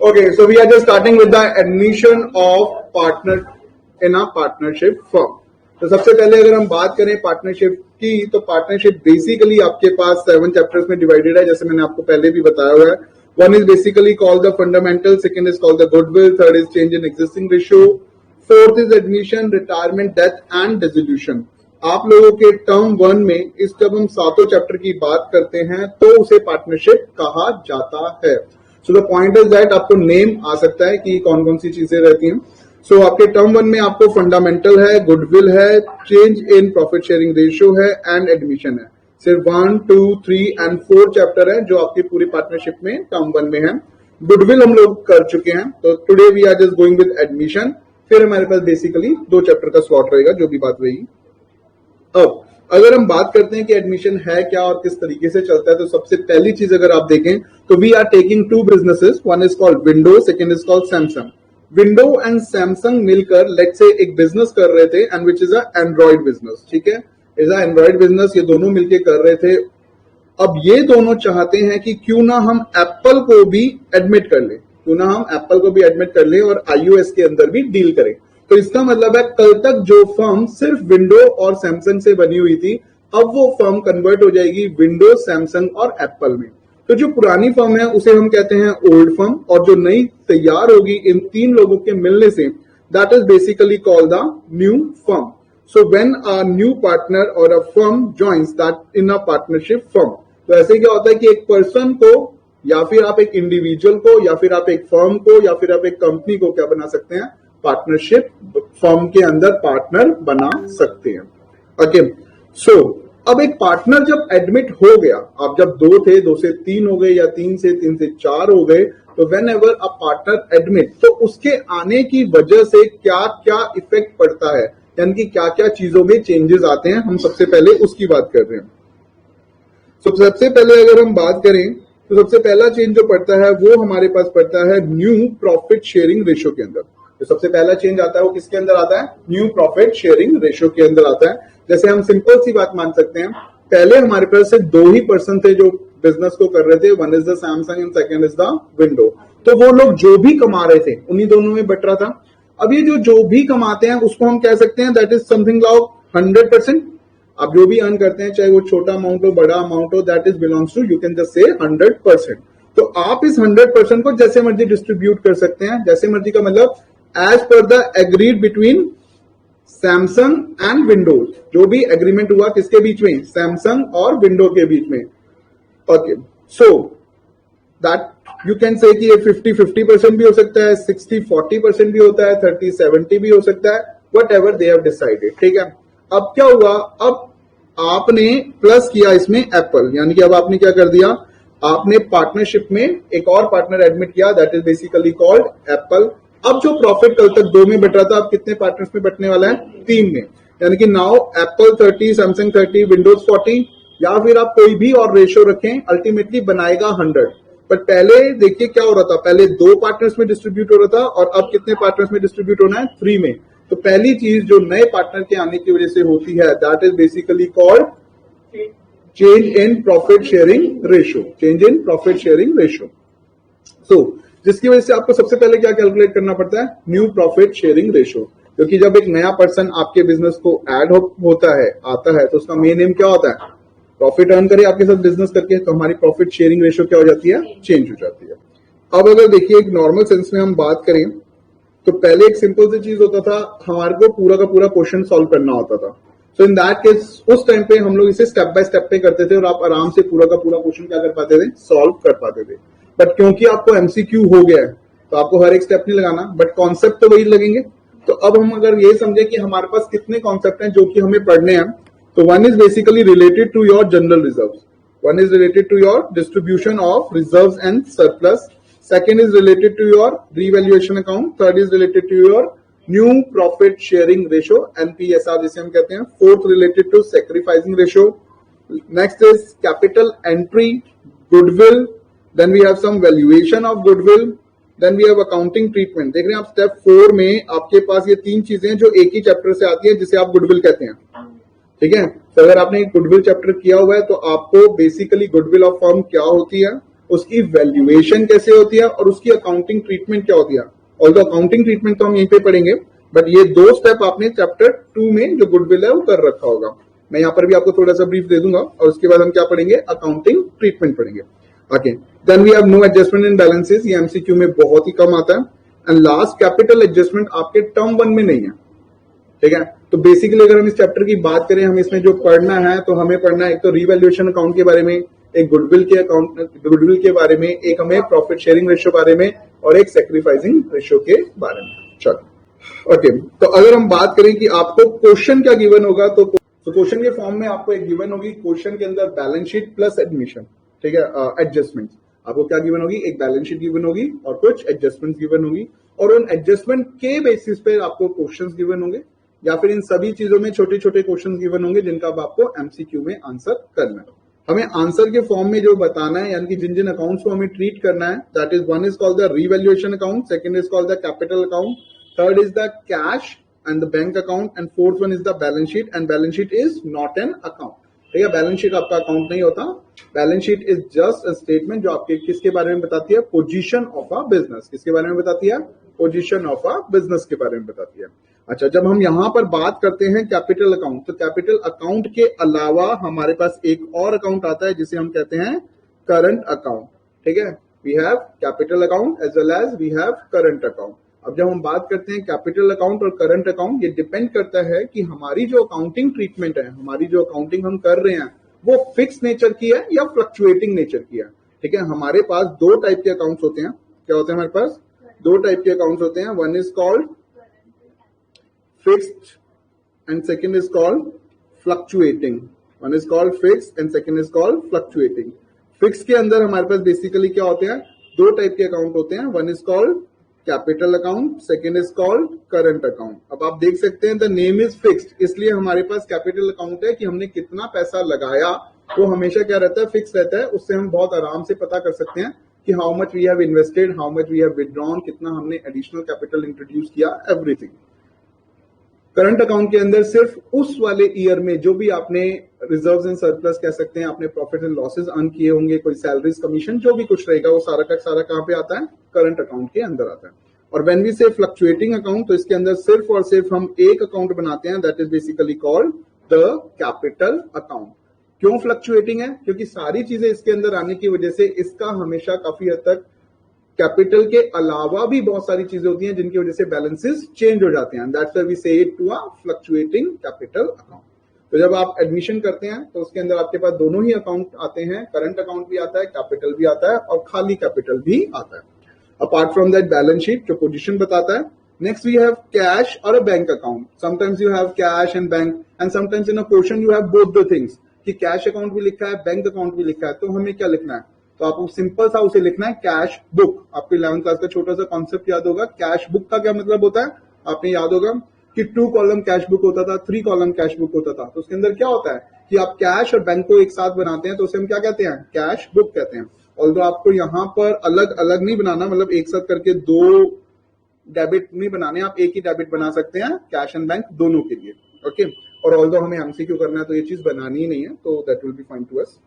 Okay, so we are just starting with the admission of partner in a partnership firm. तो सबसे पहले अगर हम बात करें पार्टनरशिप की, तो पार्टनरशिप बेसिकली आपके पास 7 चैप्टर्स में डिवाइडेड है, जैसे मैंने आपको पहले भी बताया हुआ है. One is basically called the fundamental, second is called the goodwill, third is change in existing ratio, fourth is admission, retirement, death and dissolution. आप लोगों के टर्म 1 में इस जब हम 7 चैप्टर की बात करते हैं तो उसे पार्टनरशिप कहा जाता है. So the point is that आपको नेम आ सकता है कि कौन कौन सी चीजें रहती हैं. सो आपके टर्म 1 में आपको फंडामेंटल है, गुडविल है, change in profit sharing ratio है एंड एडमिशन है. सिर्फ 1, 2, 3 एंड 4 चैप्टर है जो आपकी पूरी पार्टनरशिप में टर्म 1 में है. गुडविल हम लोग कर चुके हैं, तो today we are just going with admission. फिर हमारे पास बेसिकली 2 चैप्टर का स्लॉट रहेगा, जो भी बात रही. अब अगर हम बात करते हैं कि एडमिशन है क्या और किस तरीके से चलता है, तो सबसे पहली चीज अगर आप देखें तो we are taking 2 businesses. One is called window, second is called Samsung. Window and Samsung मिलकर लेट्स से एक बिजनेस कर रहे थे and which is a android business. ठीक है, इज अ एंड्रॉइड बिजनेस. ये दोनों मिलकर कर रहे थे. अब ये दोनों चाहते हैं कि क्यों ना हम एप्पल को भी एडमिट कर ले, क्यों ना हम एप्पल को भी एडमिट कर ले और iOS के अंदर भी डील करें. तो इसका मतलब है कल तक जो फर्म सिर्फ विंडो और सैमसंग से बनी हुई थी, अब वो फर्म कन्वर्ट हो जाएगी विंडो, सैमसंग और एप्पल में. तो जो पुरानी फर्म है उसे हम कहते हैं ओल्ड फर्म, और जो नई तैयार होगी इन 3 लोगों के मिलने से, that is basically called the new firm. So when a new partner और a firm joins that in a partnership firm, तो ऐसे क्या होता है कि एक पर्सन को, या फिर आप एक इंडिविजुअल को, या फिर आप एक फर्म को, या फिर आप एक कंपनी को क्या बना सकते हैं, पार्टनरशिप फर्म के अंदर पार्टनर बना सकते हैं. ओके, सो अब एक पार्टनर जब एडमिट हो गया, आप जब 2 थे 2 से 3 हो गए, या 3 से 4 हो गए, तो when ever a partner admit, तो उसके आने की वजह से क्या क्या इफेक्ट पड़ता है, यानी कि क्या क्या चीजों में चेंजेस आते हैं, हम सबसे पहले उसकी बात कर रहे हैं. सबसे पहले अगर हम बात करें तो सबसे पहला चेंज जो पड़ता है वो हमारे पास पड़ता है न्यू प्रॉफिट शेयरिंग रेशियो के अंदर. तो सबसे पहला चेंज आता है वो किसके अंदर आता है, न्यू प्रॉफिट शेयरिंग रेशियो के अंदर आता है. जैसे हम सिंपल सी बात मान सकते हैं, पहले हमारे पास सिर्फ 2 ही पर्सन थे जो बिजनेस को कर रहे थे. One is the Samsung and second is the window. तो वो लोग जो भी कमा रहे थे उन्हीं दोनों में बट रहा था. अब ये जो भी कमाते हैं उसको हम कह सकते हैं दैट इज समथिंग लाइक 100%. आप जो भी अर्न करते हैं, चाहे वो छोटा अमाउंट हो बड़ा अमाउंट हो, that is belongs to, you can just say 100%. तो आप इस 100% को जैसे मर्जी डिस्ट्रीब्यूट कर सकते हैं. जैसे मर्जी का मतलब as per the agreed between Samsung and Windows. जो भी एग्रीमेंट हुआ किसके बीच में, सैमसंग और विंडो के बीच में. Okay, so that you can say कि ये 50-50% भी हो सकता है, 60-40% भी होता है, 30-70 भी हो सकता है, what ever they have decided. ठीक है, अब क्या हुआ, अब आपने प्लस किया इसमें एप्पल, यानी कि अब आपने क्या कर दिया, आपने पार्टनरशिप में एक और पार्टनर एडमिट किया, that is basically called Apple. अब जो प्रॉफिट कल तक 2 में बट रहा था, अब कितने पार्टनर्स में बटने वाला है, 3 में. यानी कि नाउ एप्पल 30, सैमसंग 30, विंडोज 40, या फिर आप कोई भी और रेशियो रखें, अल्टीमेटली बनाएगा 100. बट पहले देखिए क्या हो रहा था, पहले 2 पार्टनर्स में डिस्ट्रीब्यूट हो रहा था, और अब कितने पार्टनर्स में डिस्ट्रीब्यूट होना है, 3 में. तो पहली चीज जो नए पार्टनर के आने की वजह से होती है, that is basically called change in profit sharing ratio. Change in profit sharing ratio. So जिसकी वजह से आपको सबसे पहले क्या कैलकुलेट करना पड़ता है, न्यू प्रॉफिट शेयरिंग रेशियो. क्योंकि जब एक नया पर्सन आपके बिजनेस को ऐड होता है, आता है, तो उसका मेन एम क्या होता है, प्रॉफिट अर्न करे आपके साथ बिजनेस करके. तो हमारी प्रॉफिट शेयरिंग रेशियो क्या हो जाती है, चेंज हो जाती है. अब अगर देखिए एक नॉर्मल सेंस में हम बात करें, तो पहले एक सिंपल सी चीज होता था, हमारे को पूरा का पूरा क्वेश्चन सॉल्व करना होता था. सो इन दैट केस उस टाइम पे हम लोग इसे स्टेप बाय स्टेप पे करते थे, और आप आराम से पूरा का पूरा क्वेश्चन क्या कर पाते थे, सॉल्व कर पाते थे. बट क्योंकि आपको एमसीक्यू हो गया है, तो आपको हर एक स्टेप नहीं लगाना, बट कॉन्सेप्ट तो वही लगेंगे. तो अब हम अगर ये समझे कि हमारे पास कितने कॉन्सेप्ट हैं जो कि हमें पढ़ने हैं, तो one is basically related to your general reserves, one is related to your distribution of reserves and surplus, second is related to your revaluation account, third is related to your new profit sharing ratio, NPSR जिसे हम कहते हैं, fourth related to sacrificing ratio, next is capital entry, goodwill, then we have some valuation of goodwill, then we have accounting treatment. देख रहे हैं आप step 4 में आपके पास ये 3 चीजें जो एक ही चैप्टर से आती है, जिसे आप गुडविल कहते हैं. ठीक है, तो अगर आपने गुडविल चैप्टर किया हुआ है तो आपको बेसिकली गुडविल ऑफ फर्म क्या होती है, उसकी वैल्यूएशन कैसे होती है और उसकी अकाउंटिंग ट्रीटमेंट क्या होती है। ऑल्दो अकाउंटिंग ट्रीटमेंट तो हम यहीं पे पढ़ेंगे, बट ये 2 स्टेप आपने चैप्टर 2 में जो गुडविल है वो कर रखा होगा। मैं यहाँ पर भी आपको थोड़ा सा ब्रीफ दे दूंगा और उसके बाद हम क्या पढ़ेंगे, अकाउंटिंग ट्रीटमेंट पढ़ेंगे। Okay, then we have no adjustment in balances, ये एमसीक्यू में बहुत ही कम आता है। एंड लास्ट कैपिटल एडजस्टमेंट आपके टर्म 1 में नहीं है, ठीक है। तो बेसिकली अगर हम इस चैप्टर की बात करें, हम इसमें जो पढ़ना है तो हमें पढ़ना है एक तो रिवैल्यूएशन अकाउंट के बारे में, एक गुडविल के बारे में, एक हमें प्रॉफिट शेयरिंग रेशियो बारे में और एक सैक्रिफाइसिंग रेशियो के बारे में। चलो ओके, तो अगर हम बात करें कि आपको क्वेश्चन क्या गिवन होगा, तो क्वेश्चन के फॉर्म में आपको एक गिवन होगी, क्वेश्चन के अंदर बैलेंस शीट प्लस एडमिशन, ठीक है, एडजस्टमेंट। आपको क्या गिवन होगी, एक बैलेंस शीट गिवन होगी और कुछ एडजस्टमेंट गिवन होगी, और उन एडजस्टमेंट के बेसिस पे आपको क्वेश्चंस गिवन होंगे, या फिर इन सभी चीजों में छोटे छोटे क्वेश्चन गिवन होंगे जिनका अब आपको एमसीक्यू में आंसर करना है। हमें आंसर के फॉर्म में जो बताना है, यानी कि जिन जिन अकाउंट्स को हमें ट्रीट करना है, that is one is called the revaluation account, second is called the capital account, third is the cash and the bank account, and fourth one is the balance sheet, and balance sheet is not an account, ठीक है। Balance sheet आपका account नहीं होता, balance sheet is just a statement जो आपके किसके बारे में बताती है, पोजीशन ऑफ अ बिजनेस, किसके बारे में बताती है, पोजीशन ऑफ अ बिजनेस के बारे में बताती है। अच्छा, जब हम यहां पर बात करते हैं कैपिटल अकाउंट, तो कैपिटल अकाउंट के अलावा हमारे पास एक और अकाउंट आता है जिसे हम कहते हैं करंट अकाउंट, ठीक है। We have capital account as well as we have current account. अब जब हम बात करते हैं कैपिटल अकाउंट और करंट अकाउंट, ये डिपेंड करता है कि हमारी जो अकाउंटिंग ट्रीटमेंट है, हमारी जो अकाउंटिंग हम कर रहे हैं, वो फिक्स नेचर की है या फ्लक्चुएटिंग नेचर की है, ठीक है। हमारे पास 2 टाइप के अकाउंट्स होते हैं। क्या होते हैं हमारे पास? 2 टाइप के अकाउंट्स होते हैं। One is called fixed and second is called fluctuating. One is called fixed and second is called fluctuating. Fix के अंदर हमारे पास बेसिकली क्या होते हैं, 2 टाइप के अकाउंट होते हैं। One is called capital account, second is called current account. अब आप देख सकते हैं द नेम इज फिक्स्ड, इसलिए हमारे पास कैपिटल अकाउंट है कि हमने कितना पैसा लगाया वो हमेशा क्या रहता है, फिक्स रहता है। उससे हम बहुत आराम से पता कर सकते हैं कि how much we have invested, how much we have withdrawn, कितना हमने एडिशनल कैपिटल इंट्रोड्यूस किया, एवरीथिंग। करंट अकाउंट के अंदर सिर्फ उस वाले ईयर में जो भी आपने रिजर्व्स एंड सरप्लस कह सकते हैं, आपने प्रॉफिट एंड लॉसेस अर्न किए होंगे, कोई सैलरीज कमीशन जो भी कुछ रहेगा, वो सारा का सारा कहां पे आता है, करंट अकाउंट के अंदर आता है। और व्हेन वी से फ्लक्चुएटिंग अकाउंट, तो इसके अंदर सिर्फ और सिर्फ हम एक अकाउंट बनाते हैं, that is basically called the capital account. क्यों फ्लक्चुएटिंग है? क्योंकि सारी चीजें इसके अंदर आने की वजह से इसका हमेशा काफी हद तक कैपिटल के अलावा भी बहुत सारी चीजें होती हैं जिनकी वजह से बैलेंसेस चेंज हो जाते हैं। That's why we say it to a fluctuating capital account. तो जब आप एडमिशन करते हैं तो उसके अंदर आपके पास दोनों ही अकाउंट आते हैं, करंट अकाउंट भी आता है, कैपिटल भी आता है और खाली कैपिटल भी आता है। Apart from that balance sheet जो पोजीशन बताता है। नेक्स्ट वी हैव कैश और a bank account. Sometimes you have cash and bank, and sometimes in a question you have both the things, कि कैश अकाउंट भी लिखा है, bank account भी लिखा है। तो हमें क्या लिखना है? तो आपको सिंपल सा उसे लिखना है कैश बुक। आपको 11th क्लास का छोटा सा कॉन्सेप्ट याद होगा। कैश बुक का क्या मतलब होता है, आपने याद होगा कि 2 कॉलम कैश बुक होता था, 3 कॉलम कैश बुक होता था। तो उसके अंदर क्या होता है कि आप कैश और बैंक को एक साथ बनाते हैं, तो उसे हम क्या कहते हैं, कैश बुक कहते हैं। ऑल्दो आपको यहाँ पर अलग अलग नहीं बनाना, मतलब एक साथ करके 2 डेबिट नहीं बनाने, आप एक ही डेबिट बना सकते हैं कैश एंड बैंक दोनों के लिए, ओके। और ऑल्दो हमें एमसीक्यू करना है तो ये चीज बनानी ही नहीं है, तो that will be fine to us.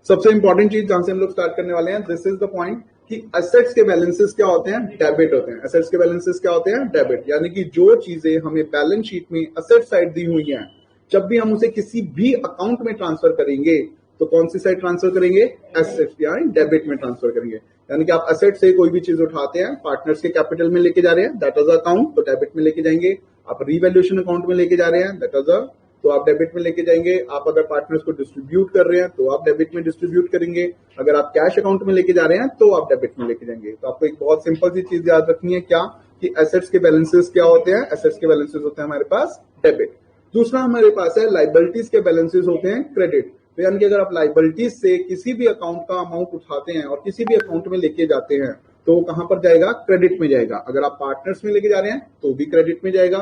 सबसे इंपॉर्टेंट चीज जहां से हम लोग स्टार्ट करने वाले हैं, दिस इज द पॉइंट कि एसेट्स के बैलेंसेस क्या होते हैं, डेबिट होते हैं। एसेट्स के बैलेंसेस क्या होते हैं, डेबिट। यानी कि जो चीजें हमें बैलेंस शीट में एसेट साइड दी हुई हैं, जब भी हम उसे किसी भी अकाउंट में ट्रांसफर करेंगे तो कौन सी साइड ट्रांसफर करेंगे, एसेट्स यानी डेबिट में ट्रांसफर करेंगे। यानी कि आप एसेट से कोई भी चीज उठाते हैं, पार्टनर्स के कैपिटल में लेके जा रहे हैं, दैट इज अकाउंट, तो डेबिट में लेके जाएंगे। आप रिवैल्यूएशन अकाउंट में लेके जा रहे हैं, दैट इज अ, तो आप डेबिट में लेके जाएंगे। आप अगर पार्टनर्स को डिस्ट्रीब्यूट कर रहे हैं तो आप डेबिट में डिस्ट्रीब्यूट करेंगे। अगर आप कैश अकाउंट में लेके जा रहे हैं तो आप डेबिट में लेके जाएंगे। तो आपको एक बहुत सिंपल सी चीज याद रखनी है, क्या कि एसेट्स के बैलेंसेस क्या होते हैं, एसेट्स के बैलेंसेस होते हैं हमारे पास डेबिट। दूसरा हमारे पास है लाइबिलिटीज के बैलेंसेस होते हैं क्रेडिट। तो यानी कि अगर आप लाइबिलिटीज से किसी भी अकाउंट का अमाउंट उठाते हैं और किसी भी अकाउंट में लेके जाते हैं तो वो कहां पर जाएगा, क्रेडिट में जाएगा। अगर आप पार्टनर्स में लेके जा रहे हैं तो भी क्रेडिट में जाएगा।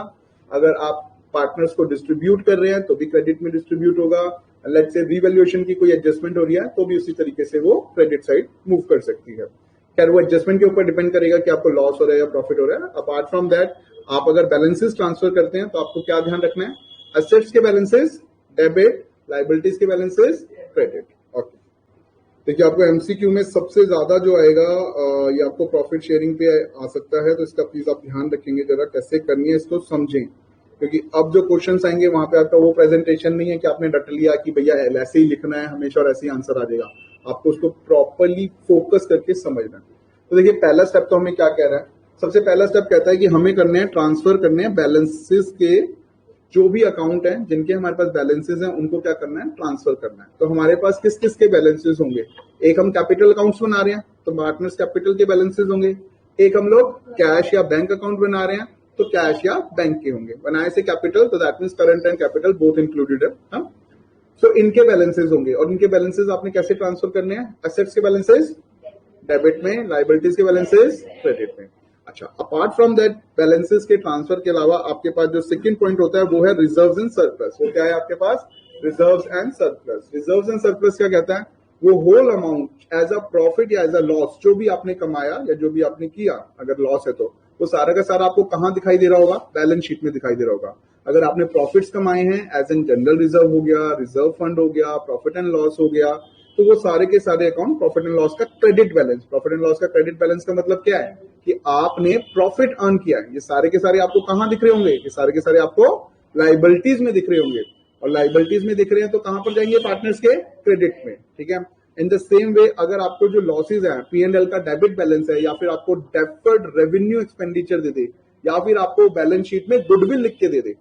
अगर आप पार्टनर्स को डिस्ट्रीब्यूट कर रहे हैं तो भी क्रेडिट में डिस्ट्रीब्यूट होगा। लेट्स से रिवैल्यूएशन की कोई एडजस्टमेंट हो रही है तो भी उसी तरीके से वो क्रेडिट साइड मूव कर सकती है। खैर वो एडजस्टमेंट के ऊपर डिपेंड करेगा कि आपको लॉस हो रहा है या प्रॉफिट हो रहा है। अपार्ट फ्रॉम दैट आप अगर बैलेंसेस ट्रांसफर करते हैं तो आपको क्या ध्यान रखना है, एसेट्स के बैलेंसेस डेबिट, लाइबिलिटीज के बैलेंसेस क्रेडिट, ओके। देखिए आपको एमसीक्यू में सबसे ज्यादा जो आएगा ये आपको प्रॉफिट शेयरिंग पे आ सकता है, तो इसका प्लीज आप ध्यान रखेंगे जरा, कैसे करनी है इसको समझें, क्योंकि अब जो क्वेश्चंस आएंगे वहां पे आपका वो प्रेजेंटेशन नहीं है कि आपने रट लिया कि भैया ऐसे ही लिखना है हमेशा और ऐसे ही आंसर आ जाएगा। आपको उसको प्रॉपरली फोकस करके समझना है। तो देखिए पहला स्टेप तो हमें क्या कह रहा है, सबसे पहला स्टेप कहता है कि हमें करने हैं ट्रांसफर करने हैं बैलेंसेस के, जो भी अकाउंट हैं जिनके हमारे पास बैलेंसेस हैं उनको क्या करना है, ट्रांसफर करना है। तो हमारे पास किस किस के बैलेंसेस होंगे, एक हम कैपिटल अकाउंट्स बना रहे हैं तो पार्टनर्स कैपिटल के बैलेंसेस होंगे, एक हम लोग कैश या बैंक अकाउंट बना रहे हैं तो कैश या बैंक के होंगे। बनाए से कैपिटल तो that means current and capital both included है। सो इनके बैलेंसेस होंगे और इनके बैलेंसेस आपने कैसे ट्रांसफर करने हैं, एसेट्स के बैलेंसेस डेबिट में, लाइबिलिटीज के बैलेंसेस क्रेडिट में। अच्छा, अपार्ट फ्रॉम दैट बैलेंसेस के ट्रांसफर के अलावा आपके पास जो सेकंड पॉइंट होता है वो है रिजर्व्स एंड सरप्लस। वो क्या है आपके पास, reserves and surplus. Reserves and surplus क्या कहता है, वो whole amount as a profit या एज अ लॉस, जो भी आपने कमाया या जो भी आपने किया, अगर लॉस है तो वो सारा का सारा आपको कहां दिखाई दे रहा होगा, बैलेंस शीट में दिखाई दे रहा होगा। अगर आपने प्रॉफिट्स कमाए हैं एज एन जनरल रिजर्व हो गया, रिजर्व फंड हो गया, प्रॉफिट एंड लॉस हो गया, तो वो सारे के सारे अकाउंट प्रॉफिट एंड लॉस का credit balance. Profit and loss का क्रेडिट बैलेंस का मतलब क्या है कि आपने प्रॉफिट अर्न किया है, ये सारे के सारे आपको कहां दिख रहे होंगे, ये सारे के सारे आपको लाइबिलिटीज में दिख रहे होंगे। और लाइबिलिटीज में दिख रहे हैं तो कहां पर जाएंगे, पार्टनर्स के क्रेडिट में। ठीक है, इन द सेम वे अगर आपको जो लॉसेज है, P&L का डेबिट बैलेंस है, या फिर आपको डेफर्ड रेवेन्यू एक्सपेंडिचर दे दे, या फिर आपको बैलेंस शीट में गुडविल लिख के दे दे,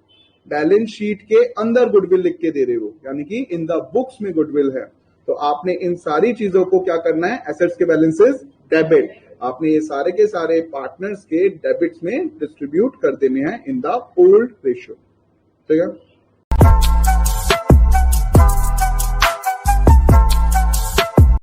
बैलेंस शीट के अंदर गुडविल लिख के दे रहे हो, यानी कि इन द बुक्स में गुडविल है, तो आपने इन सारी चीजों को क्या करना है, एसेट्स के बैलेंसेस डेबिट, आपने ये सारे के सारे पार्टनर्स के डेबिट्स में डिस्ट्रीब्यूट कर देने हैं इन द ओल्ड रेशियो। ठीक है,